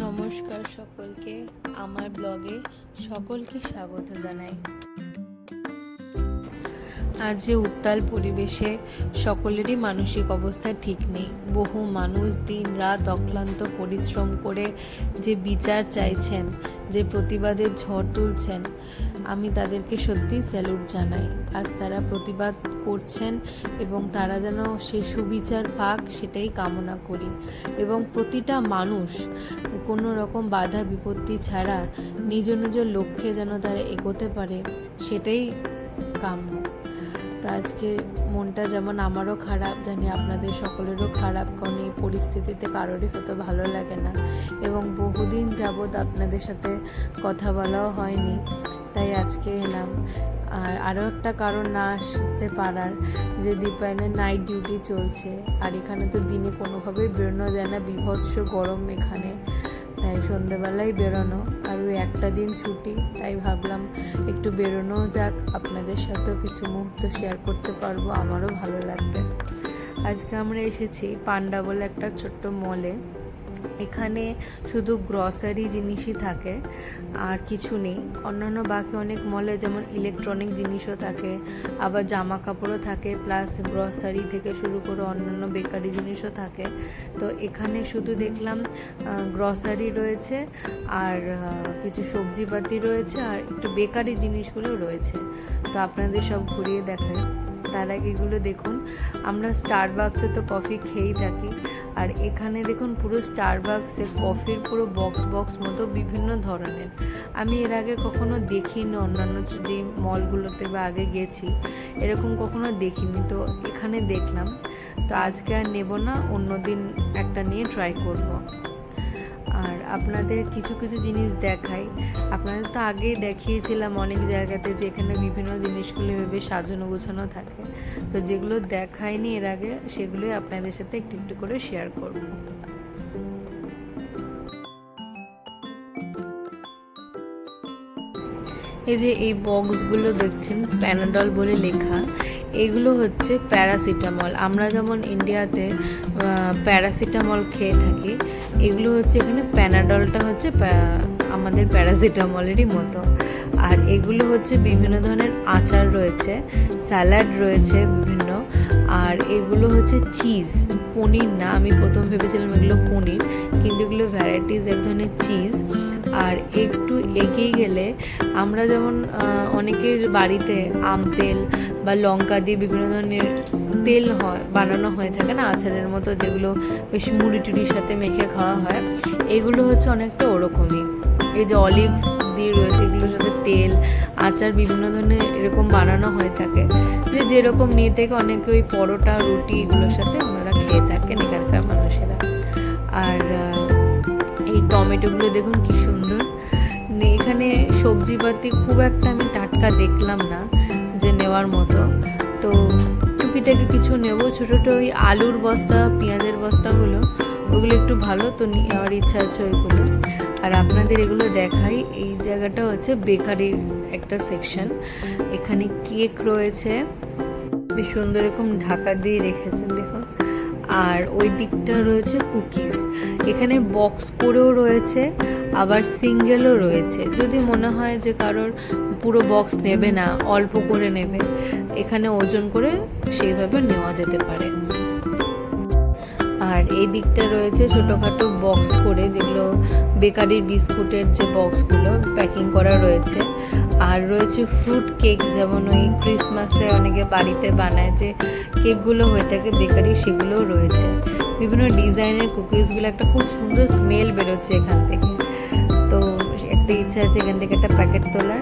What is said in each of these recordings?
নমস্কার সকলকে, আমার ব্লগে সকলকে স্বাগত জানাই। আজ যে উত্তাল পরিবেশে সকলেরই মানসিক অবস্থা ঠিক নেই। বহু মানুষ দিন রাত অক্লান্ত পরিশ্রম করে যে বিচার চাইছেন, যে প্রতিবাদের ঝড় তুলছেন, আমি তাদেরকে সত্যি স্যালুট জানাই। আজ তারা প্রতিবাদ করছেন এবং তারা যেন সে সুবিচার পাক সেটাই কামনা করি। এবং প্রতিটা মানুষ কোনো রকম বাধা বিপত্তি ছাড়া নিজ নিজ লক্ষ্যে যেন তারা এগোতে পারে, সেটাই কাম্য। তো আজকে মনটা যেমন আমারও খারাপ, জানি আপনাদের সকলেরও খারাপ, কারণ এই পরিস্থিতিতে কারোরই হয়তো ভালো লাগে না এবং বহুদিন যাবৎ আপনাদের সাথে কথা বলাও হয়নি, তাই আজকে এলাম। আর আরও একটা কারণ না আসতে পারার, যে দীপায়নের নাইট ডিউটি চলছে, আর এখানে তো দিনে কোনোভাবেই বেরোনো যায় না, বীভৎস গরম এখানে, তাই সন্ধ্যেবেলায় বেরোনো, আর ওই একটা দিন ছুটি, তাই ভাবলাম একটু বেরোনো যাক, আপনাদের সাথেও কিছু মুহূর্ত শেয়ার করতে পারবো, আমারও ভালো লাগবে। আজকে আমরা এসেছি পান্ডা বলে একটা ছোট্ট মলে। এখানে শুধু গ্রসারি জিনিসই থাকে আর কিছু নেই। অন্যান্য বাকি অনেক মলে যেমন ইলেকট্রনিক জিনিসও থাকে, আবার জামা কাপড়ও থাকে, প্লাস গ্রসারি থেকে শুরু করে অন্যান্য বেকারি জিনিসও থাকে। তো এখানে শুধু দেখলাম গ্রসারি রয়েছে আর কিছু সবজিপাতি রয়েছে আর একটু বেকারি জিনিসগুলো রয়েছে। তো আপনাদের সব ঘুরিয়ে দেখাই। তার আগে এগুলো দেখুন, আমরা স্টারবাক্সে তো কফি খেয়েই থাকি, আর এখানে দেখুন পুরো স্টারবাক্সে কফির পুরো বক্স মতো বিভিন্ন ধরনের। আমি এর আগে কখনো দেখিনি, অন্যান্য যে মলগুলোতে বা আগে গেছি এরকম কখনো দেখিনি, তো এখানে দেখলাম। তো আজকে আর নেব না, অন্যদিন একটা নিয়ে ট্রাই করব। আর আপনাদের কিছু কিছু জিনিস দেখাই। আপনাদের তো আগেই দেখিয়েছিলাম অনেক জায়গাতে যে এখানে বিভিন্ন জিনিসগুলো ভেবে সাজানো গোছানো থাকে, তো যেগুলো দেখায়নি এর আগে সেগুলোই আপনাদের সাথে একটু একটু করে শেয়ার করব। এই যে এই বক্সগুলো দেখছেন, প্যানাডল বলে লেখা, এগুলো হচ্ছে প্যারাসিটামল। আমরা যেমন ইন্ডিয়াতে প্যারাসিটামল খেয়ে থাকি, এগুলো হচ্ছে এখানে প্যানাডলটা হচ্ছে আমাদের প্যারাসিটামলেরই মতো। আর এগুলো হচ্ছে বিভিন্ন ধরনের আচার রয়েছে, স্যালাড রয়েছে বিভিন্ন, আর এগুলো হচ্ছে চিজ, পনির না, আমি প্রথম ভেবেছিলাম এগুলো পনির, কিন্তু এগুলো ভ্যারাইটিস এক ধরনের চিজ। আর একটু এগিয়ে গেলে আমরা যেমন অনেকের বাড়িতে আম তেল বা লঙ্কা দিয়ে বিভিন্ন ধরনের তেল বানানো হয়ে থাকে না আচারের মতো, যেগুলো বেশ মুড়ি টুড়ির সাথে মেখে খাওয়া হয়, এগুলো হচ্ছে অনেকটা ওরকমই। এই যে অলিভ দিয়ে রয়েছে, এগুলোর সাথে তেল আচার বিভিন্ন ধরনের এরকম বানানো হয়ে থাকে, যে যেরকম নিয়ে থেকে অনেকে ওই পরোটা রুটি এগুলোর সাথে ওনারা খেয়ে থাকেন এখানকার মানুষেরা। আর এই টমেটোগুলো দেখুন কি সুন্দর। এখানে সবজিপাতি খুব একটা আমি টাটকা দেখলাম না যে নেওয়ার মতো, তো টুকিটাকি কিছু নেব। ছোটো ওই আলুর বস্তা, পেঁয়াজের বস্তাগুলো, ওগুলো একটু ভালো, তো নেওয়ার ইচ্ছা আছে ওইগুলো। আর আপনাদের এগুলো দেখাই, এই জায়গাটা হচ্ছে বেকারির একটা সেকশন। এখানে কেক রয়েছে, বেশ সুন্দর এরকম ঢাকা দিয়ে রেখেছেন দেখুন। আর ওই দিকটা রয়েছে কুকিজ। এখানে বক্স করেও রয়েছে, আবার সিঙ্গেলও রয়েছে। যদি মনে হয় যে কারোর পুরো বক্স নেবে না, অল্প করে নেবে, এখানে ওজন করে সেইভাবে নেওয়া যেতে পারে। আর এই দিকটা রয়েছে ছোটোখাটো বক্স করে, যেগুলো বেকারির বিস্কুটের যে বক্সগুলো প্যাকিং করা রয়েছে। আর রয়েছে ফ্রুট কেক, যেমন ওই ক্রিসমাসে অনেকে বাড়িতে বানায় যে কেকগুলো হয়ে থাকে বেকারি, সেগুলোও রয়েছে। বিভিন্ন ডিজাইনের কুকিজগুলো, একটা খুব সুন্দর স্মেল বেরোচ্ছে এখান থেকে, তো একটা ইচ্ছা আছে এখান থেকে একটা প্যাকেট তোলার।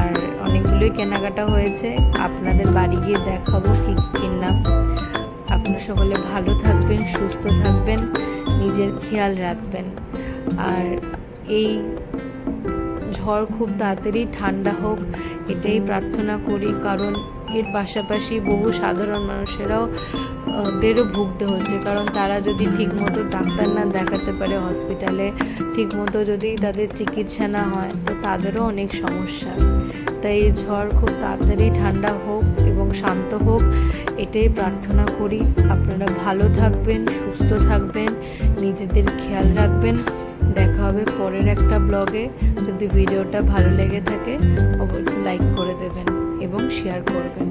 আর অনেকগুলোই কেনাকাটা হয়েছে, আপনাদের বাড়ি গিয়ে দেখাবো কী কী কিনলাম। আপনারা সকলে ভালো থাকবেন, সুস্থ থাকবেন, নিজের খেয়াল রাখবেন। আর এই ঝড় খুব তাড়াতাড়ি ঠান্ডা হোক এটাই প্রার্থনা করি, কারণ এর পাশাপাশি বহু সাধারণ মানুষেরাও দেরও ভুগতে হচ্ছে, কারণ তারা যদি ঠিকমতো ডাক্তার না দেখাতে পারে হসপিটালে, ঠিকমতো যদি তাদের চিকিৎসা না হয়, তো তাদেরও অনেক সমস্যা। তাই এই ঝড় খুব তাড়াতাড়ি ঠান্ডা হোক এবং শান্ত হোক এটাই প্রার্থনা করি। আপনারা ভালো থাকবেন, সুস্থ থাকবেন, নিজেদের খেয়াল রাখবেন। দেখা হবে পরের একটা ব্লগে। যদি ভিডিওটা ভালো লেগে থাকে অবশ্যই লাইক করে দেবেন এবং শেয়ার করবেন।